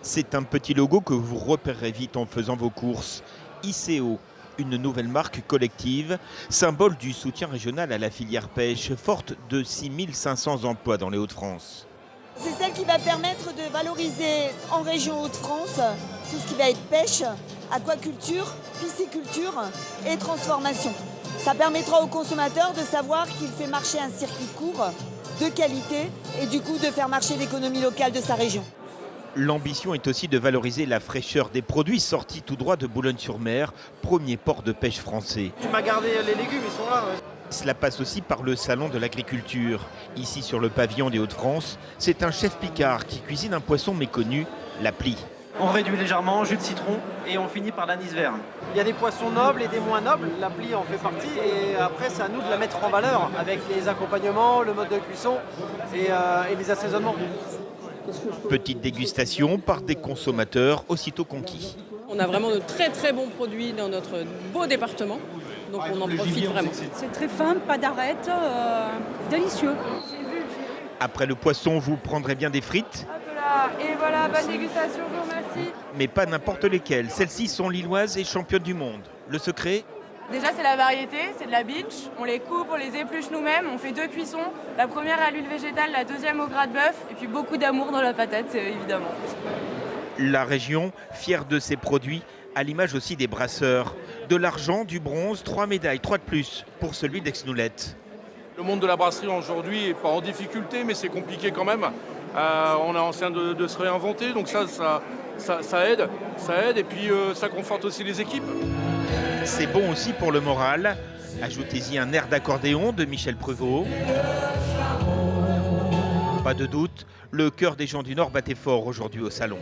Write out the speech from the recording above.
C'est un petit logo que vous repérerez vite en faisant vos courses. ICO, une nouvelle marque collective, symbole du soutien régional à la filière pêche, forte de 6500 emplois dans les Hauts-de-France. C'est celle qui va permettre de valoriser en région Hauts-de-France tout ce qui va être pêche, aquaculture, pisciculture et transformation. Ça permettra aux consommateurs de savoir qu'il fait marcher un circuit court, de qualité et du coup de faire marcher l'économie locale de sa région. L'ambition est aussi de valoriser la fraîcheur des produits sortis tout droit de Boulogne-sur-Mer, premier port de pêche français. Tu m'as gardé les légumes, ils sont là. Ouais. Cela passe aussi par le salon de l'agriculture. Ici sur le pavillon des Hauts-de-France, c'est un chef picard qui cuisine un poisson méconnu, la plie. On réduit légèrement, jus de citron et on finit par l'anis vert. Il y a des poissons nobles et des moins nobles, la plie en fait partie et après c'est à nous de la mettre en valeur avec les accompagnements, le mode de cuisson et les assaisonnements. Petite dégustation par des consommateurs aussitôt conquis. On a vraiment de très très bons produits dans notre beau département, donc on en profite vraiment. C'est très fin, pas d'arête, délicieux. Après le poisson, vous prendrez bien des frites. Et voilà, bonne dégustation, je vous remercie. Mais pas n'importe lesquelles. Celles-ci sont lilloises et championnes du monde. Le secret ? Déjà, c'est la variété, c'est de la binge. On les coupe, on les épluche nous-mêmes. On fait 2 cuissons. La première à l'huile végétale, la deuxième au gras de bœuf. Et puis beaucoup d'amour dans la patate, évidemment. La région, fière de ses produits, à l'image aussi des brasseurs. De l'argent, du bronze, 3 médailles, 3 de plus pour celui d'Aix-Noulette. Le monde de la brasserie aujourd'hui n'est pas en difficulté, mais c'est compliqué quand même. On est en train de se réinventer, donc ça aide. Et puis ça conforte aussi les équipes. C'est bon aussi pour le moral. Ajoutez-y un air d'accordéon de Michel Prevot. Pas de doute, le cœur des gens du Nord battait fort aujourd'hui au salon.